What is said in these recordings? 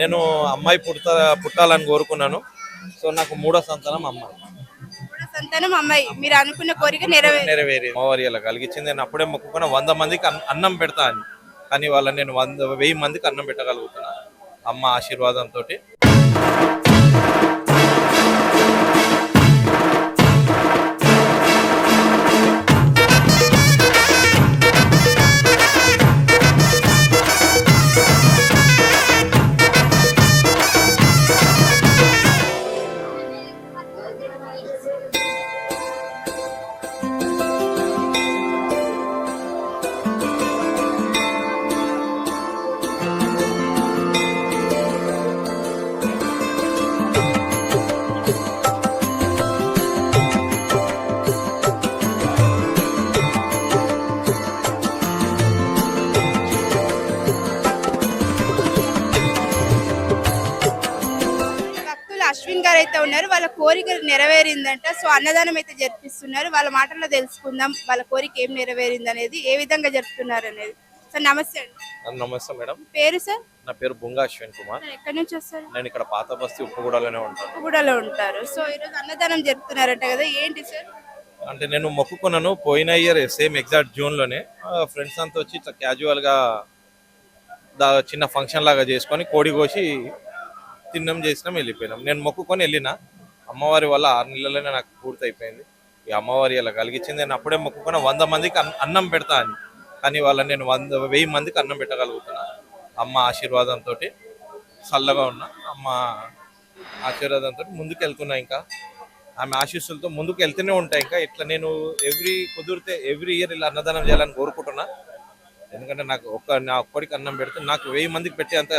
నేను అమ్మాయి పుట్టాలని కోరుకున్నాను. సో నాకు మూడో సంతానం అమ్మాయి. మూడో సంతానం అమ్మాయి. మీరు అనుకున్న కోరిక నెరవేరింది. అమ్మవారి ఇలా కలిగించింది. నేను అప్పుడే మొక్కుకున్న 100 మందికి అన్నం పెడతా అని. కానీ వాళ్ళని నేను 1000 మందికి అన్నం పెట్టగలుగుతున్నా అమ్మ ఆశీర్వాదంతో. అశ్విన్ గారు అయితే ఉన్నారు. వాళ్ళ కోరిక నెరవేరిందంట. సో అన్నదానం అయితే జరిపిస్తున్నారు. వాళ్ళ మాటల్లో తెలుసుకుందాం వాళ్ళ కోరిక ఏం నెరవేరింది అనేది, ఏ విధంగా జరుపుతున్నారు అనేది. సార్ నమస్తే అండి. నమస్తే మేడం. పేరు సార్? నా పేరు బుంగా అశ్విన్ కుమార్. ఎక్కడి నుంచి వస్తారు? నేను ఇక్కడ పాత బస్తీ ఉప్పుగూడలోనే ఉంటాను. ఉప్పుగూడలో ఉంటారు. సో ఈరోజు అన్నదానం జరుపుతున్నారంట కదా, ఏంటి సార్? అంటే నేను మొక్కుకున్నాను పోయిన ఇయర్ సేమ్ ఎగ్జాక్ట్ జూన్ లోనే. ఫ్రెండ్స్ అంతా వచ్చి ఇట్లా క్యాజువల్ గా చిన్న ఫంక్షన్ లాగా చేసుకొని కోడి కోసి తిన్నాం, చేసినాం, వెళ్ళిపోయినాం. నేను మొక్కుకొని వెళ్ళిన అమ్మవారి వల్ల 6 నెలలనే నాకు పూర్తి అయిపోయింది. ఈ అమ్మవారి అలా కలిగించింది. నేను అప్పుడే మొక్కుకున్న 100 మందికి అన్నం పెడతా అని. కానీ వాళ్ళని నేను 1000 మందికి అన్నం పెట్టగలుగుతున్నా అమ్మ ఆశీర్వాదంతో. చల్లగా ఉన్నా అమ్మ ఆశీర్వాదంతో ముందుకు వెళ్తున్నా. ఇంకా ఆమె ఆశీస్సులతో ముందుకు వెళ్తూనే ఉంటాయి. ఇంకా ఇట్లా నేను కుదిరితే ఎవ్రీ ఇయర్ ఇలా అన్నదానం చేయాలని కోరుకుంటున్నా. ఎందుకంటే నాకు నా ఒక్కడికి అన్నం పెడితే నాకు 1000 మందికి పెట్టే అంత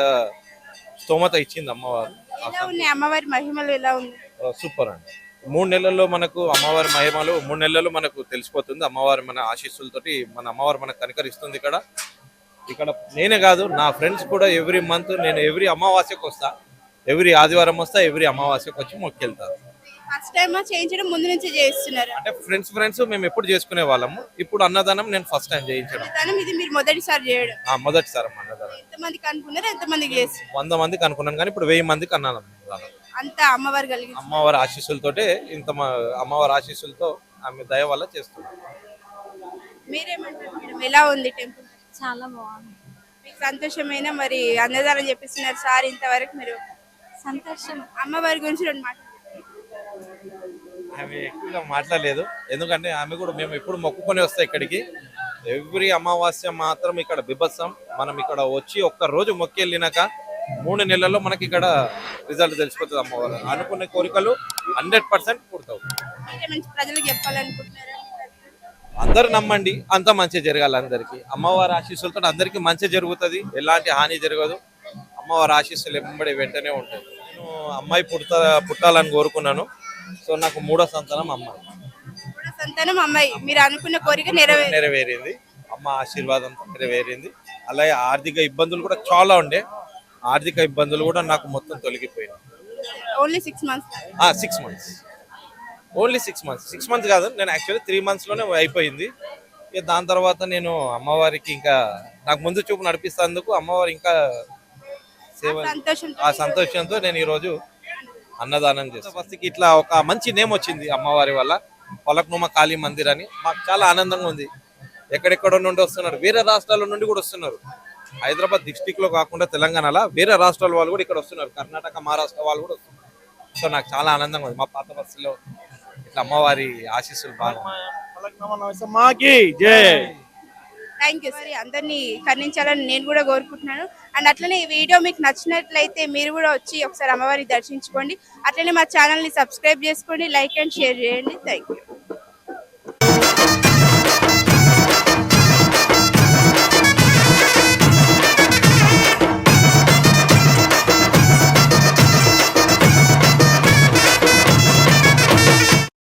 స్తోమత ఇచ్చింది అమ్మవారు. అమ్మవారి మహిమలు ఎలా ఉంది? సూపర్ అండి. 3 నెలల్లో మనకు అమ్మవారి మహిమలు 3 నెలల్లో మనకు తెలిసిపోతుంది. అమ్మవారి మన ఆశీస్సులతోటి మన అమ్మవారు మనకు కనికరిస్తుంది. ఇక్కడ నేనే కాదు, నా ఫ్రెండ్స్ కూడా ఎవ్రీ మంత్ నేను ఎవ్రీ అమావాస్యకు వస్తా, ఎవ్రీ ఆదివారం వస్తా, ఎవ్రీ అమావాస్యకు వచ్చి మొక్కెళ్తాను. ఫస్ట్ టైం చేయించడం ముందు నుంచి చేస్తున్నారు అంటే ఫ్రెండ్స్ మేము ఎప్పుడు చేసుకునే వాళ్ళము. ఇప్పుడు అన్నదానం నేను ఫస్ట్ టైం చేయించడం. ఇది మీరు మొదటిసారి చేయడం? మొదటిసారి అన్నదానం. ఎంతమందికి అనుకున్నారు, ఎంతమందికి చేస్తారు? 100 మందికి అనుకున్నాను, కానీ ఇప్పుడు 1000 మందికి అన్నదానం. అంతా అమ్మవారి కలిగి అమ్మవారి ఆశీస్సులతోటే అమ్మవారి ఆశీస్సులతో ఆమె దయ వల్ల చేస్తున్నాం. మీరేమంటారు మేడం, ఎలా ఉంది టెంపుల్? చాలా బాగుంది. మీకు సంతోషమైన మరి అన్నదానం చెప్పిస్తున్నారు సార్ ఇంతవరకు మీరు? సంతోషం. అమ్మవారి గురించి 2 మాటలు. ఆమె ఎక్కువగా మాట్లాడలేదు, ఎందుకంటే ఆమె కూడా మేము ఎప్పుడు మొక్కుకొని వస్తాం ఇక్కడికి. ఎవ్రీ అమావాస్య మాత్రం ఇక్కడ బిభత్సం. మనం ఇక్కడ వచ్చి ఒక్క రోజు మొక్కి వెళ్ళినాక 3 నెలల్లో మనకి ఇక్కడ రిజల్ట్ తెలిసిపోతుంది. అమ్మవారు అనుకునే కోరికలు 100% పూర్తవు. ప్రజలకు చెప్పాలనుకుంటున్నారా? అందరు నమ్మండి, అంత మంచి జరగాలి అందరికి. అమ్మవారి ఆశీస్సులతో అందరికి మంచి జరుగుతుంది, ఎలాంటి హాని జరగదు. అమ్మవారి ఆశీస్సులు వెంటనే ఉంటాయి. నేను అమ్మాయి పుట్టాలని కోరుకున్నాను. సో నాకు మూడో సంతానం అమ్మాయి. మూడో సంతానం అమ్మాయి. మీరు అనుకున్న కోరిక నెరవేరింది. అమ్మ ఆశీర్వాదంతో నెరవేరింది. అలాగే ఆర్థిక ఇబ్బందులు కూడా చాలా ఉండే, ఆర్థిక ఇబ్బందులు కూడా నాకు మొత్తం తొలగిపోయినాయి. Only 6 months? 6 months. Only 6 months. 6 months కాదు, నేను యాక్చువల్లీ 3 months లోనే అయిపోయింది. ఇక దాని తర్వాత నేను అమ్మవారికి ఇంకా నాకు ముందు చూపు నడిపిస్తేందుకు అమ్మవారు ఇంకా ఆ సంతోషంతో నేను ఈరోజు అన్నదానం చేస్తాను. ఫస్ట్కి ఇట్లా ఒక మంచి నేమ్ వచ్చింది అమ్మవారి వల్ల. పలక్నుమ కాళీ మందిర్ అని మాకు చాలా ఆనందంగా ఉంది. ఎక్కడెక్కడ నుండి వస్తున్నారు, వేరే రాష్ట్రాల నుండి కూడా వస్తున్నారు. హైదరాబాద్ డిస్టిక్ లో కాకుండా తెలంగాణలో వేరే రాష్ట్రాల వాళ్ళు కూడా ఇక్కడ వస్తున్నారు. కర్ణాటక, మహారాష్ట్ర వాళ్ళు కూడా వస్తున్నారు. సో నాకు చాలా ఆనందంగా ఉంది. మా పాత బస్సులో ఇట్లా అమ్మవారి ఆశీస్సులు బాగా. Thank you sir. అందరినీ కర్ణించాలని నేను కూడా కోరుకుంటున్నాను. అండ్ అట్లనే ఈ వీడియో మీకు నచ్చినట్లయితే మీరు కూడా వచ్చి ఒకసారి అమ్మవారిని దర్శించుకోండి. అట్లనే మా ఛానల్ని సబ్స్క్రైబ్ చేసుకోండి, లైక్ అండ్ షేర్ చేయండి. Thank you.